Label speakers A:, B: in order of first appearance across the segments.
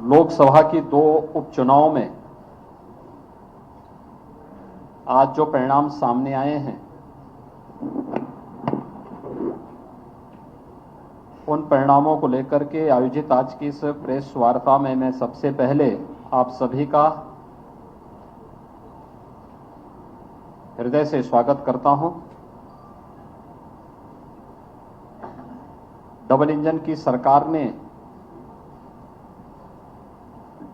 A: लोकसभा की 2 उपचुनाव में आज जो परिणाम सामने आए हैं, उन परिणामों को लेकर के आयोजित आज की इस प्रेस वार्ता में मैं सबसे पहले आप सभी का हृदय से स्वागत करता हूं। डबल इंजन की सरकार ने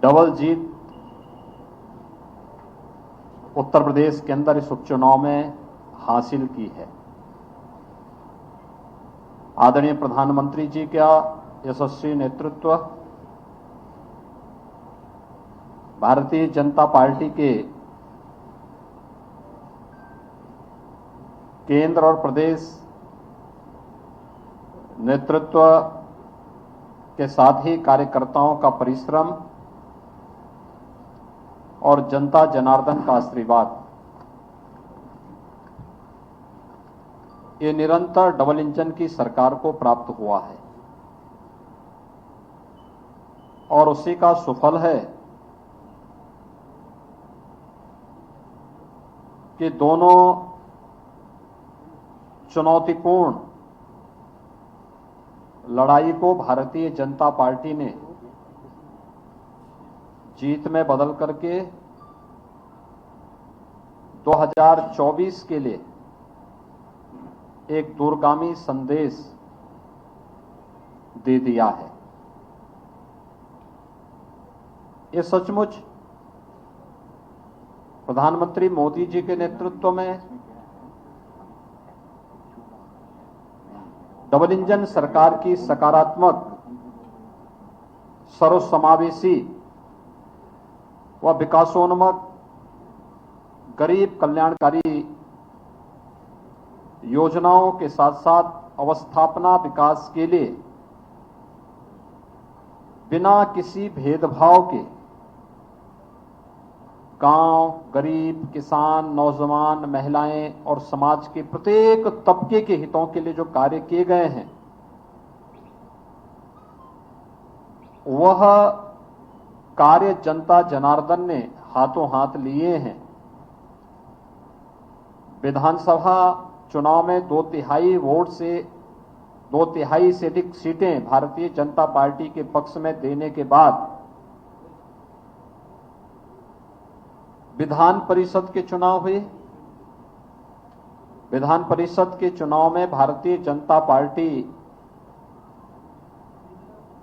A: डबल जीत उत्तर प्रदेश के अंदर इस उपचुनाव में हासिल की है। आदरणीय प्रधानमंत्री जी का यशस्वी नेतृत्व, भारतीय जनता पार्टी के केंद्र और प्रदेश नेतृत्व के साथ ही कार्यकर्ताओं का परिश्रम और जनता जनार्दन का आशीर्वाद, ये निरंतर डबल इंजन की सरकार को प्राप्त हुआ है और उसी का सुफल है कि दोनों चुनौतीपूर्ण लड़ाई को भारतीय जनता पार्टी ने जीत में बदल करके 2024 के लिए एक दूरगामी संदेश दे दिया है। ये सचमुच प्रधानमंत्री मोदी जी के नेतृत्व में डबल इंजन सरकार की सकारात्मक, सर्वसमावेशी व विकासोन्मुख गरीब कल्याणकारी योजनाओं के साथ साथ अवस्थापना विकास के लिए बिना किसी भेदभाव के गांव, गरीब, किसान, नौजवान, महिलाएं और समाज के प्रत्येक तबके के हितों के लिए जो कार्य किए गए हैं, वह कार्य जनता जनार्दन ने हाथों हाथ लिए हैं। विधानसभा चुनाव में 2/3 वोट से 2/3 से अधिक सीटें भारतीय जनता पार्टी के पक्ष में देने के बाद विधान परिषद के चुनाव हुए। विधान परिषद के चुनाव में भारतीय जनता पार्टी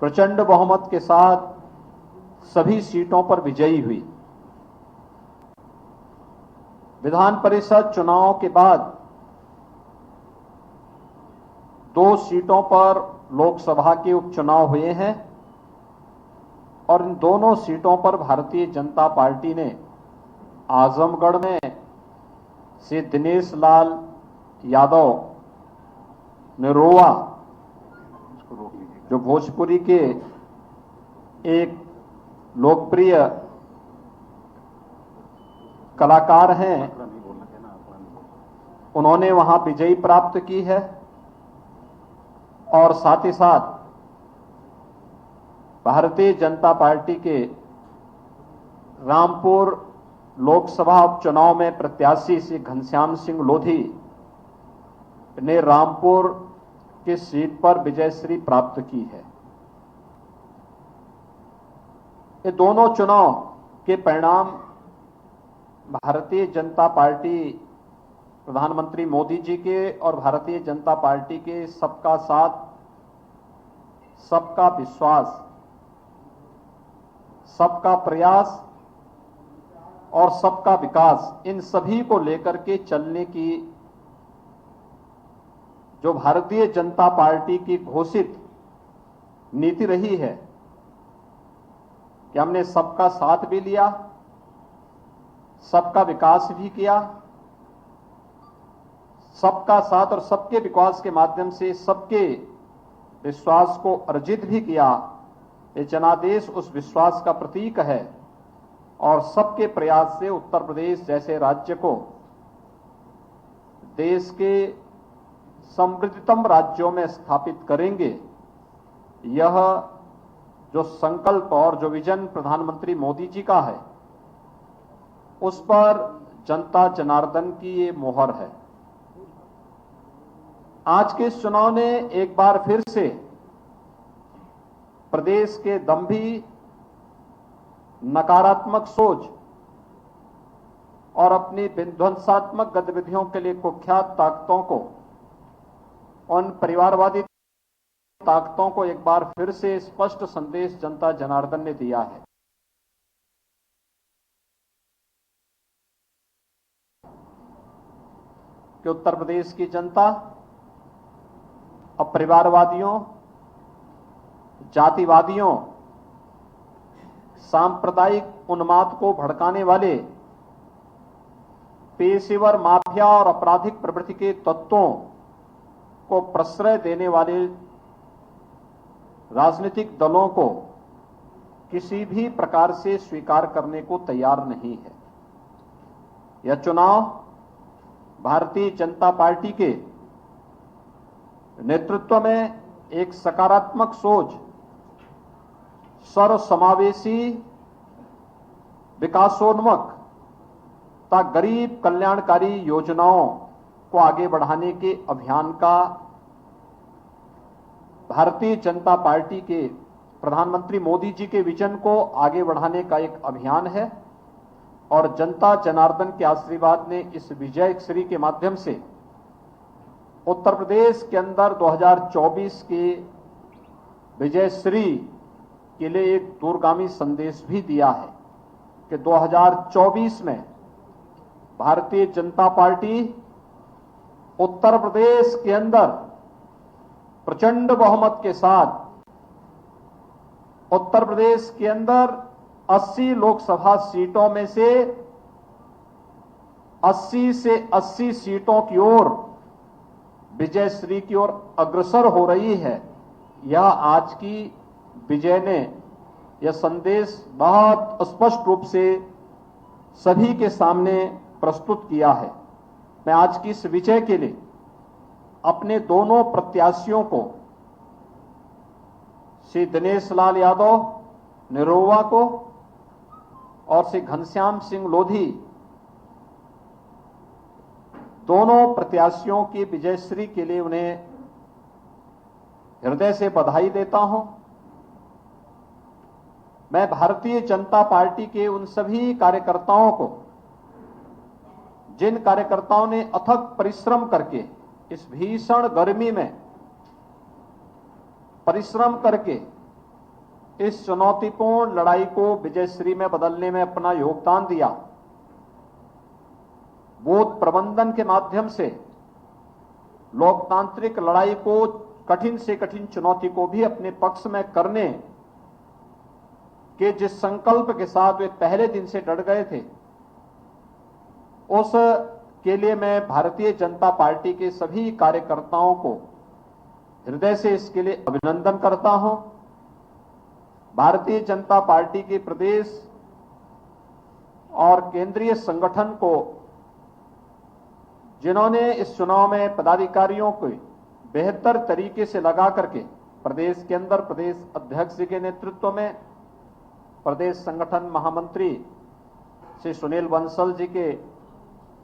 A: प्रचंड बहुमत के साथ सभी सीटों पर विजयी हुई। विधान परिषद चुनाव के बाद 2 सीटों पर लोकसभा के उपचुनाव हुए हैं और इन दोनों सीटों पर भारतीय जनता पार्टी ने आजमगढ़ में से दिनेश लाल यादव निरोवा, जो भोजपुरी के एक लोकप्रिय कलाकार हैं, उन्होंने वहां विजयी प्राप्त की है और साथ ही साथ भारतीय जनता पार्टी के रामपुर लोकसभा उपचुनाव में प्रत्याशी श्री घनश्याम सिंह लोधी ने रामपुर की सीट पर विजयश्री प्राप्त की है। ये दोनों चुनाव के परिणाम भारतीय जनता पार्टी, प्रधानमंत्री मोदी जी के और भारतीय जनता पार्टी के सबका साथ, सबका विश्वास, सबका प्रयास और सबका विकास, इन सभी को लेकर के चलने की जो भारतीय जनता पार्टी की घोषित नीति रही है कि हमने सबका साथ भी लिया, सबका विकास भी किया, सबका साथ और सबके विकास के माध्यम से सबके विश्वास को अर्जित भी किया। ये जनादेश उस विश्वास का प्रतीक है और सबके प्रयास से उत्तर प्रदेश जैसे राज्य को देश के समृद्धतम राज्यों में स्थापित करेंगे। यह जो संकल्प और जो विजन प्रधानमंत्री मोदी जी का है, उस पर जनता जनार्दन की ये मोहर है। आज के इस चुनाव ने एक बार फिर से प्रदेश के दंभी, नकारात्मक सोच और अपनी विध्वंसात्मक गतिविधियों के लिए कुख्यात ताकतों को, उन परिवारवादी ताकतों को एक बार फिर से स्पष्ट संदेश जनता जनार्दन ने दिया है कि उत्तर प्रदेश की जनता अब परिवारवादियों, जातिवादियों, सांप्रदायिक उन्माद को भड़काने वाले पेशेवर माफिया और आपराधिक प्रवृत्ति के तत्वों को प्रश्रय देने वाले राजनीतिक दलों को किसी भी प्रकार से स्वीकार करने को तैयार नहीं है। यह चुनाव भारतीय जनता पार्टी के नेतृत्व में एक सकारात्मक सोच, सर्वसमावेशी, विकासोन्मुख तथा गरीब कल्याणकारी योजनाओं को आगे बढ़ाने के अभियान का, भारतीय जनता पार्टी के प्रधानमंत्री मोदी जी के विजन को आगे बढ़ाने का एक अभियान है। और जनता जनार्दन के आशीर्वाद ने इस विजय श्री के माध्यम से उत्तर प्रदेश के अंदर 2024 के विजय श्री के लिए एक दूरगामी संदेश भी दिया है कि 2024 में भारतीय जनता पार्टी उत्तर प्रदेश के अंदर प्रचंड बहुमत के साथ उत्तर प्रदेश के अंदर 80 लोकसभा सीटों में से 80 सीटों की ओर विजय श्री की ओर अग्रसर हो रही है। यह आज की विजय ने यह संदेश बहुत स्पष्ट रूप से सभी के सामने प्रस्तुत किया है। मैं आज की इस विजय के लिए अपने दोनों प्रत्याशियों को, श्री दिनेश लाल यादव निरोवा को और श्री घनश्याम सिंह लोधी, दोनों प्रत्याशियों की विजयश्री के लिए उन्हें हृदय से बधाई देता हूं। मैं भारतीय जनता पार्टी के उन सभी कार्यकर्ताओं को, जिन कार्यकर्ताओं ने अथक परिश्रम करके इस भीषण गर्मी में परिश्रम करके इस चुनौतीपूर्ण लड़ाई को विजयश्री में बदलने में अपना योगदान दिया, बूथ प्रबंधन के माध्यम से लोकतांत्रिक लड़ाई को, कठिन से कठिन चुनौती को भी अपने पक्ष में करने के जिस संकल्प के साथ वे पहले दिन से डट गए थे, उस के लिए मैं भारतीय जनता पार्टी के सभी कार्यकर्ताओं को हृदय से इसके लिए अभिनंदन करता हूं। भारतीय जनता पार्टी के प्रदेश और केंद्रीय संगठन को, जिन्होंने इस चुनाव में पदाधिकारियों को बेहतर तरीके से लगा करके प्रदेश के अंदर प्रदेश अध्यक्ष जी के नेतृत्व में, प्रदेश संगठन महामंत्री श्री सुनील बंसल जी के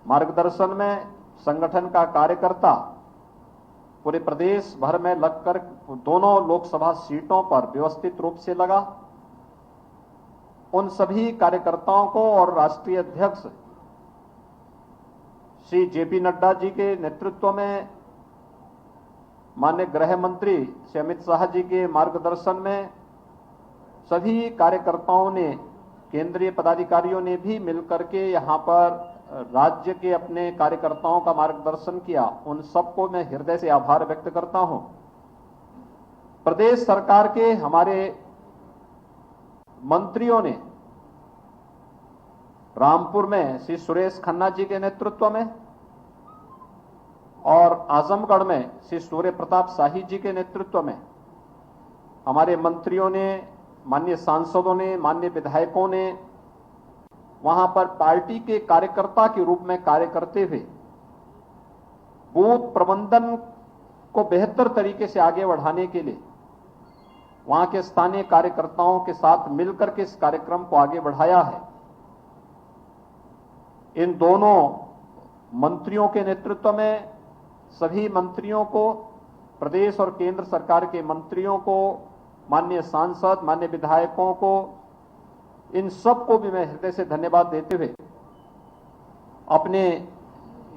A: मार्गदर्शन में संगठन का कार्यकर्ता पूरे प्रदेश भर में लगकर दोनों लोकसभा सीटों पर व्यवस्थित रूप से लगा। उन सभी कार्यकर्ताओं को और राष्ट्रीय अध्यक्ष श्री जेपी नड्डा जी के नेतृत्व में, माननीय गृह मंत्री श्री अमित शाह जी के मार्गदर्शन में सभी कार्यकर्ताओं ने, केंद्रीय पदाधिकारियों ने भी मिलकर के यहां पर राज्य के अपने कार्यकर्ताओं का मार्गदर्शन किया। उन सबको मैं हृदय से आभार व्यक्त करता हूं। प्रदेश सरकार के हमारे मंत्रियों ने रामपुर में श्री सुरेश खन्ना जी के नेतृत्व में और आजमगढ़ में श्री सूर्य प्रताप शाही जी के नेतृत्व में हमारे मंत्रियों ने, माननीय सांसदों ने, माननीय विधायकों ने वहां पर पार्टी के कार्यकर्ता के रूप में कार्य करते हुए बूथ प्रबंधन को बेहतर तरीके से आगे बढ़ाने के लिए वहां के स्थानीय कार्यकर्ताओं के साथ मिलकर के इस कार्यक्रम को आगे बढ़ाया है। इन दोनों मंत्रियों के नेतृत्व में सभी मंत्रियों को, प्रदेश और केंद्र सरकार के मंत्रियों को, माननीय सांसद, माननीय विधायकों को, इन सबको भी मैं हृदय से धन्यवाद देते हुए अपने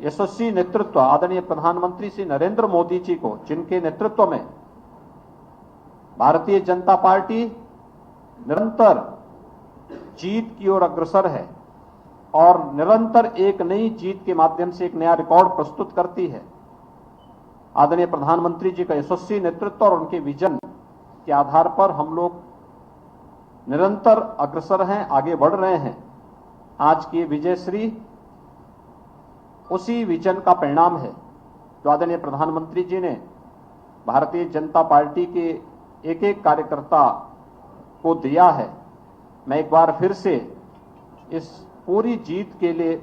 A: यशस्वी नेतृत्व आदरणीय प्रधानमंत्री श्री नरेंद्र मोदी जी को, जिनके नेतृत्व में भारतीय जनता पार्टी निरंतर जीत की ओर अग्रसर है और निरंतर एक नई जीत के माध्यम से एक नया रिकॉर्ड प्रस्तुत करती है। आदरणीय प्रधानमंत्री जी का यशस्वी नेतृत्व और उनके विजन के आधार पर हम लोग निरंतर अग्रसर हैं, आगे बढ़ रहे हैं। आज की विजयश्री उसी विजन का परिणाम है जो आदरणीय प्रधानमंत्री जी ने भारतीय जनता पार्टी के एक एक कार्यकर्ता को दिया है। मैं एक बार फिर से इस पूरी जीत के लिए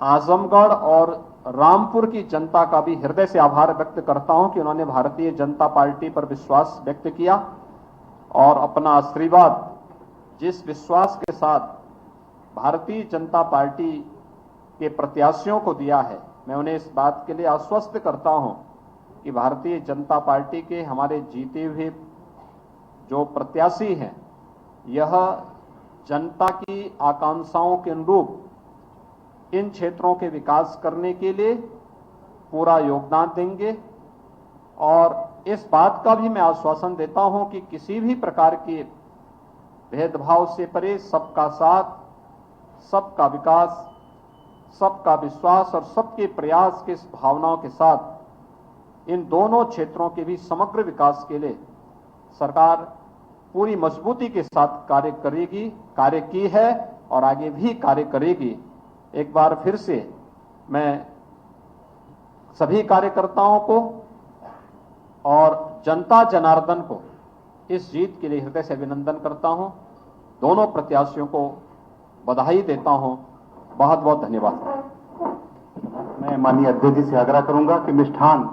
A: आजमगढ़ और रामपुर की जनता का भी हृदय से आभार व्यक्त करता हूं कि उन्होंने भारतीय जनता पार्टी पर विश्वास व्यक्त किया और अपना आशीर्वाद जिस विश्वास के साथ भारतीय जनता पार्टी के प्रत्याशियों को दिया है, मैं उन्हें इस बात के लिए आश्वस्त करता हूं कि भारतीय जनता पार्टी के हमारे जीते हुए जो प्रत्याशी हैं, यह जनता की आकांक्षाओं के अनुरूप इन क्षेत्रों के विकास करने के लिए पूरा योगदान देंगे। और इस बात का भी मैं आश्वासन देता हूं कि किसी भी प्रकार के भेदभाव से परे सबका साथ, सबका विकास, सबका विश्वास और सबके प्रयास के इस भावनाओं के साथ इन दोनों क्षेत्रों के भी समग्र विकास के लिए सरकार पूरी मजबूती के साथ कार्य करेगी, कार्य की है और आगे भी कार्य करेगी। एक बार फिर से मैं सभी कार्यकर्ताओं को और जनता जनार्दन को इस जीत के लिए हृदय से अभिनंदन करता हूं। दोनों प्रत्याशियों को बधाई देता हूं। बहुत बहुत धन्यवाद।
B: मैं माननीय अध्यक्ष जी से आग्रह करूंगा कि मिष्ठान